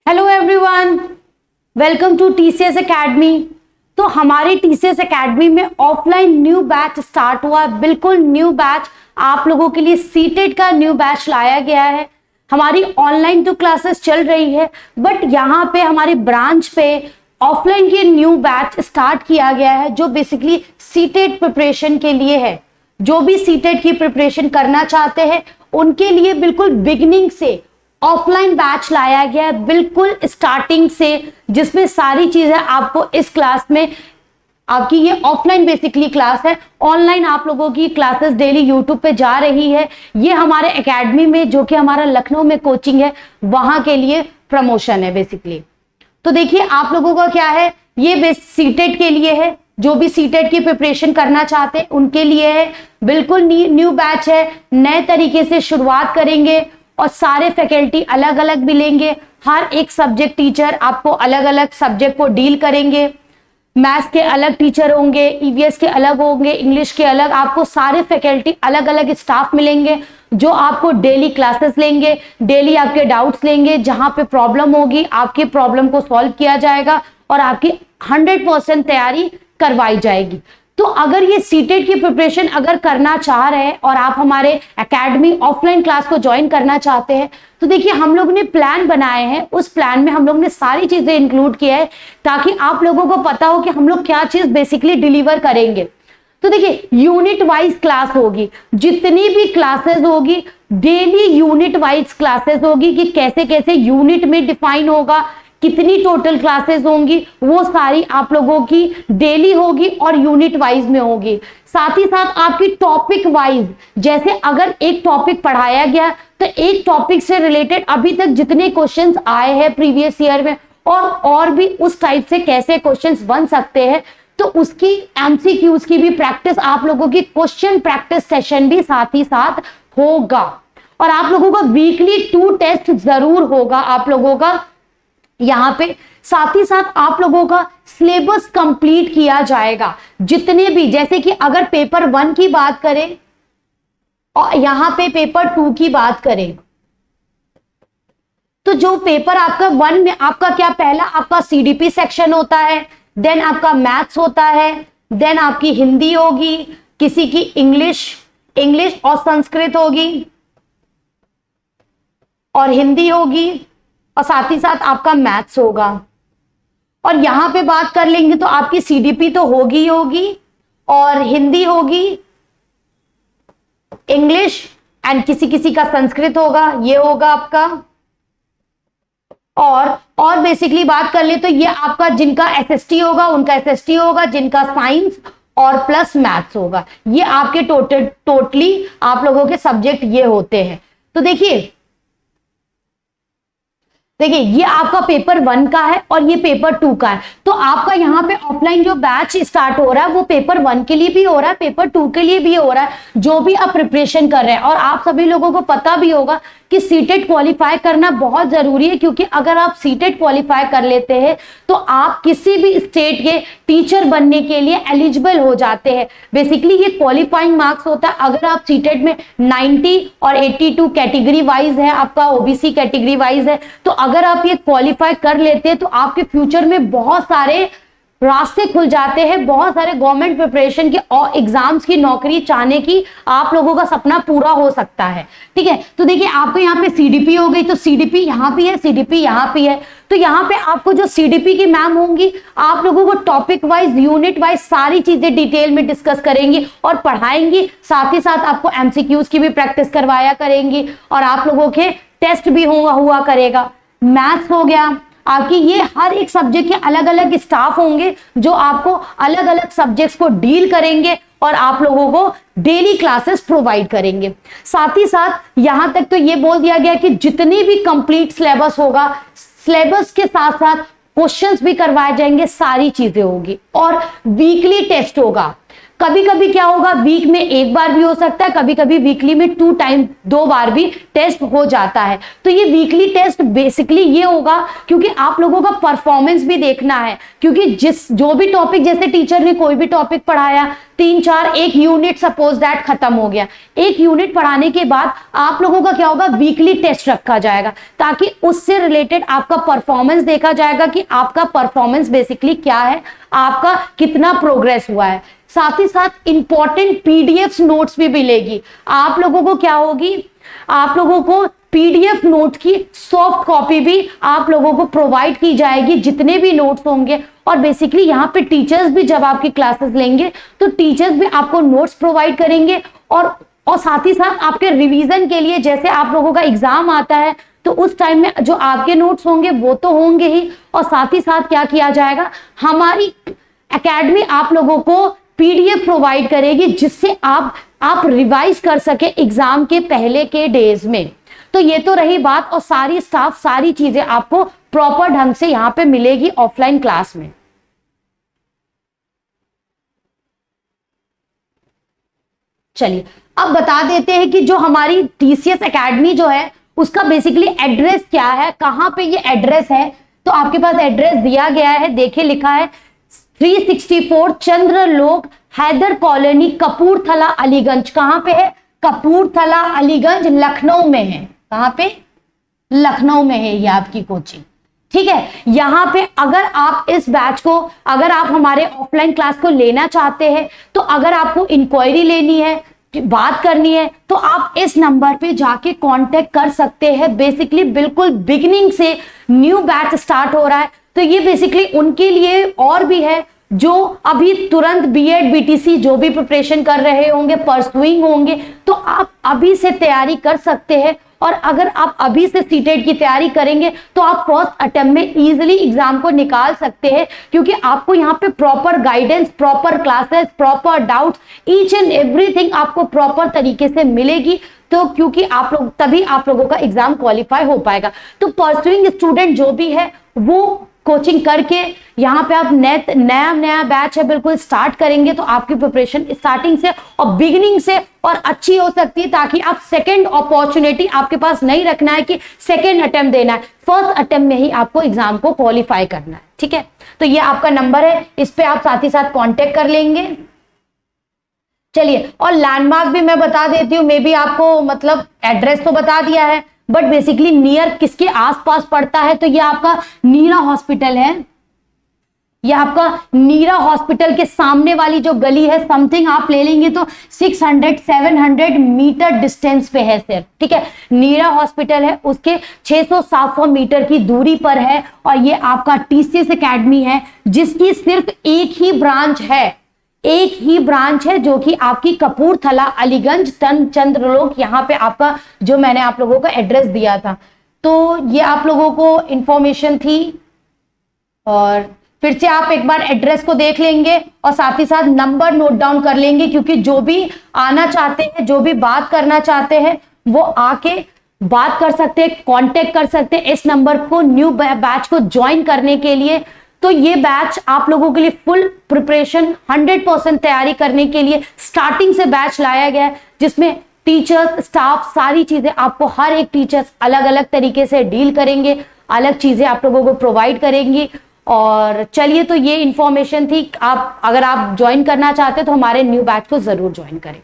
Hello everyone, welcome to TCS academy. तो हमारी TCS academy में ऑफलाइन न्यू बैच स्टार्ट हुआ है, बिल्कुल न्यू बैच आप लोगों के लिए सीटेट का न्यू बैच लाया गया है। हमारी ऑनलाइन तो क्लासेस चल रही है, बट यहाँ पे हमारे ब्रांच पे ऑफलाइन के न्यू बैच स्टार्ट किया गया है जो बेसिकली सीटेट प्रिपरेशन के लिए है। जो भी सीटेट की प्रिपरेशन करना चाहते हैं उनके लिए बिल्कुल बिगिनिंग से ऑफलाइन बैच लाया गया है, बिल्कुल स्टार्टिंग से, जिसमें सारी चीजें आपको इस क्लास में आपकी ये ऑफलाइन बेसिकली क्लास है। ऑनलाइन आप लोगों की क्लासेस डेली यूट्यूब पे जा रही है। ये हमारे एकेडमी में जो कि हमारा लखनऊ में कोचिंग है वहां के लिए प्रमोशन है बेसिकली। तो देखिए आप लोगों का क्या है, ये सीटेट के लिए है, जो भी सीटेट की प्रिपरेशन करना चाहते हैं उनके लिए है। बिल्कुल न्यू बैच है, नए तरीके से शुरुआत करेंगे और सारे फैकल्टी अलग अलग मिलेंगे। हर एक सब्जेक्ट टीचर आपको अलग अलग सब्जेक्ट को डील करेंगे। मैथ्स के अलग टीचर होंगे, ईवीएस के अलग होंगे, इंग्लिश के अलग, आपको सारे फैकल्टी अलग अलग स्टाफ मिलेंगे जो आपको डेली क्लासेस लेंगे, डेली आपके डाउट्स लेंगे। जहां पे प्रॉब्लम होगी आपकी प्रॉब्लम को सॉल्व किया जाएगा और आपकी 100% तैयारी करवाई जाएगी। तो अगर ये सीटेट की प्रिपरेशन अगर करना चाह रहे हैं और आप हमारे एकेडमी ऑफलाइन क्लास को ज्वाइन करना चाहते हैं तो देखिए हम लोग ने प्लान बनाए हैं। उस प्लान में हम लोग ने सारी चीजें इंक्लूड किया है ताकि आप लोगों को पता हो कि हम लोग क्या चीज बेसिकली डिलीवर करेंगे। तो देखिए यूनिट वाइज क्लास होगी, जितनी भी क्लासेस होगी डेली यूनिट वाइज क्लासेस होगी कि कैसे कैसे यूनिट में डिफाइन होगा, कितनी टोटल क्लासेस होंगी, वो सारी आप लोगों की डेली होगी और यूनिट वाइज में होगी। साथ ही साथ आपकी टॉपिक वाइज, जैसे अगर एक टॉपिक पढ़ाया गया तो एक टॉपिक से रिलेटेड अभी तक जितने क्वेश्चंस आए हैं प्रीवियस ईयर में और भी उस टाइप से कैसे क्वेश्चंस बन सकते हैं, तो उसकी एमसीक्यूज की भी प्रैक्टिस आप लोगों की क्वेश्चन प्रैक्टिस सेशन भी साथ ही साथ होगा। और आप लोगों का वीकली 2 टेस्ट जरूर होगा आप लोगों का यहाँ पे। साथ ही साथ आप लोगों का सिलेबस कंप्लीट किया जाएगा। जितने भी, जैसे कि अगर पेपर 1 की बात करें और यहाँ पे पेपर 2 की बात करें, तो जो पेपर आपका 1 में आपका क्या, पहला आपका सीडीपी सेक्शन होता है, देन आपका मैथ्स होता है, देन आपकी हिंदी होगी, किसी की इंग्लिश और संस्कृत होगी और हिंदी होगी और साथ ही साथ आपका मैथ्स होगा। और यहां पे बात कर लेंगे तो आपकी सीडीपी तो होगी और हिंदी होगी, इंग्लिश एंड किसी किसी का संस्कृत होगा, ये होगा आपका। और बेसिकली बात कर ले तो ये आपका जिनका एसएसटी होगा उनका एसएसटी होगा, जिनका साइंस और प्लस मैथ्स होगा। ये आपके टोटली आप लोगों के सब्जेक्ट ये होते हैं। तो देखिए ये आपका पेपर 1 का है और ये पेपर 2 का है। तो आपका यहाँ पे ऑफलाइन जो बैच स्टार्ट हो रहा है वो पेपर 1 के लिए भी हो रहा है, पेपर 2 के लिए भी हो रहा है, जो भी आप प्रिपरेशन कर रहे हैं। और आप सभी लोगों को पता भी होगा कि सीटेट क्वालिफाई करना बहुत जरूरी है, क्योंकि अगर आप सीटेट क्वालिफाई कर लेते हैं तो आप किसी भी स्टेट के टीचर बनने के लिए एलिजिबल हो जाते हैं। बेसिकली ये क्वालिफाइंग मार्क्स होता है। अगर आप सीटेट में 90 और 82 कैटेगरी वाइज है, आपका ओबीसी कैटेगरी वाइज है, तो अगर आप ये क्वालिफाई कर लेते हैं तो आपके फ्यूचर में बहुत सारे रास्ते खुल जाते हैं, बहुत सारे गवर्नमेंट प्रिपरेशन के और एग्जाम्स की नौकरी चाहने की आप लोगों का सपना पूरा हो सकता है। ठीक है, तो देखिए आपको यहाँ पे सीडीपी हो गई, तो सीडीपी यहाँ भी है, सीडीपी यहाँ भी है। तो यहाँ पे आपको जो सीडीपी की मैम होंगी आप लोगों को टॉपिक वाइज, यूनिट वाइज सारी चीजें डिटेल में डिस्कस करेंगी और पढ़ाएंगी। साथ ही साथ आपको एमसीक्यूज की भी प्रैक्टिस करवाया करेंगी और आप लोगों के टेस्ट भी हुआ करेगा। मैथ्स हो गया आपकी, ये हर एक सब्जेक्ट के अलग अलग स्टाफ होंगे जो आपको अलग अलग सब्जेक्ट्स को डील करेंगे और आप लोगों को डेली क्लासेस प्रोवाइड करेंगे। साथ ही साथ यहां तक तो ये बोल दिया गया कि जितनी भी कंप्लीट सिलेबस होगा, सिलेबस के साथ साथ क्वेश्चंस भी करवाए जाएंगे, सारी चीजें होगी और वीकली टेस्ट होगा। कभी कभी क्या होगा, वीक में एक बार भी हो सकता है, कभी कभी वीकली में 2 बार भी टेस्ट हो जाता है। तो ये वीकली टेस्ट बेसिकली ये होगा क्योंकि आप लोगों का परफॉर्मेंस भी देखना है, क्योंकि जो भी टॉपिक, जैसे टीचर ने कोई भी टॉपिक पढ़ाया, 3-4 एक यूनिट सपोज दैट खत्म हो गया, एक यूनिट पढ़ाने के बाद आप लोगों का क्या होगा, वीकली टेस्ट रखा जाएगा ताकि उससे रिलेटेड आपका परफॉर्मेंस देखा जाएगा कि आपका परफॉर्मेंस बेसिकली क्या है, आपका कितना प्रोग्रेस हुआ है। साथ ही साथ इंपॉर्टेंट पीडीएफ नोट्स भी मिलेगी आप लोगों को। क्या होगी, आप लोगों को पीडीएफ नोट की सॉफ्ट कॉपी भी आप लोगों को प्रोवाइड की जाएगी, जितने भी नोट्स होंगे। और बेसिकली यहाँ पे टीचर्स भी जब आपकी क्लासेस लेंगे तो टीचर्स भी आपको नोट्स प्रोवाइड करेंगे, और साथ ही साथ आपके रिवीजन के लिए, जैसे आप लोगों का एग्जाम आता है तो उस टाइम में जो आपके नोट्स होंगे वो तो होंगे ही, और साथ ही साथ क्या किया जाएगा, हमारी एकेडमी आप लोगों को पीडीएफ प्रोवाइड करेगी जिससे आप रिवाइज कर सके एग्जाम के पहले के डेज में। तो ये तो रही बात, और सारी स्टाफ सारी चीजें आपको प्रॉपर ढंग से यहाँ पे मिलेगी ऑफलाइन क्लास में। चलिए अब बता देते हैं कि जो हमारी टीसीएस एकेडमी जो है उसका बेसिकली एड्रेस क्या है, कहां पे ये एड्रेस है। तो आपके पास एड्रेस दिया गया है, देखिए लिखा है 364 चंद्रलोक हैदर कॉलोनी, कपूरथला अलीगंज। कहां पे है, कपूरथला अलीगंज, लखनऊ में है। कहां पे, लखनऊ में है ये आपकी कोचिंग। ठीक है, यहां पे अगर आप इस बैच को, अगर आप हमारे ऑफलाइन क्लास को लेना चाहते हैं, तो अगर आपको इंक्वायरी लेनी है, बात करनी है, तो आप इस नंबर पे जाके कांटेक्ट कर सकते हैं। बेसिकली बिल्कुल बिगिनिंग से न्यू बैच स्टार्ट हो रहा है, तो ये बेसिकली उनके लिए और भी है जो अभी तुरंत बीएड बीटीसी जो भी प्रिपरेशन कर रहे होंगे, परसुइंग होंगे, तो आप अभी से तैयारी कर सकते हैं। और अगर आप अभी से सीटेट की तैयारी करेंगे तो आप फर्स्ट अटेम्प्ट में इजीली एग्जाम को निकाल सकते हैं, क्योंकि आपको यहाँ पे proper guidance, proper classes, proper doubts, each and everything आपको प्रॉपर तरीके से मिलेगी। तो क्योंकि आप लोग, तभी आप लोगों का एग्जाम क्वालिफाई हो पाएगा। तो परसुइंग स्टूडेंट जो भी है वो कोचिंग करके यहाँ पे आप नया बैच है बिल्कुल स्टार्ट करेंगे, तो आपकी प्रिपरेशन स्टार्टिंग से और बिगिनिंग से और अच्छी हो सकती है, ताकि आप सेकंड अपॉर्चुनिटी आपके पास नहीं रखना है कि सेकंड अटेम्प्ट देना है, फर्स्ट अटेम्प्ट में ही आपको एग्जाम को क्वालिफाई करना है। ठीक है, तो ये आपका नंबर है, इस पे आप साथ ही साथ कॉन्टेक्ट कर लेंगे। चलिए, और लैंडमार्क भी मैं बता देती हूँ, मे बी आपको मतलब एड्रेस तो बता दिया है, बट बेसिकली नियर किसके आसपास पड़ता है, तो ये आपका नीरा हॉस्पिटल है। ये आपका नीरा हॉस्पिटल के सामने वाली जो गली है, समथिंग आप ले लेंगे तो 600-700 मीटर डिस्टेंस पे है सिर्फ। ठीक है, नीरा हॉस्पिटल है, उसके 600-700 मीटर की दूरी पर है। और ये आपका टीसीएस एकेडमी है, जिसकी सिर्फ एक ही ब्रांच है, जो कि आपकी कपूरथला अलीगंज चंद्रलोक, यहाँ पे आपका जो मैंने आप लोगों को एड्रेस दिया था। तो ये आप लोगों को इंफॉर्मेशन थी, और फिर से आप एक बार एड्रेस को देख लेंगे और साथ ही साथ नंबर नोट डाउन कर लेंगे, क्योंकि जो भी आना चाहते हैं, जो भी बात करना चाहते हैं, वो आके बात कर सकते हैं, कांटेक्ट कर सकते हैं इस नंबर को न्यू बैच को ज्वाइन करने के लिए। तो ये बैच आप लोगों के लिए फुल प्रिपरेशन 100% तैयारी करने के लिए स्टार्टिंग से बैच लाया गया है, जिसमें टीचर्स, स्टाफ, सारी चीजें आपको, हर एक टीचर्स अलग अलग तरीके से डील करेंगे, अलग चीजें आप लोगों को प्रोवाइड करेंगी। और चलिए, तो ये इंफॉर्मेशन थी। आप अगर आप ज्वाइन करना चाहते तो हमारे न्यू बैच को जरूर ज्वाइन करें।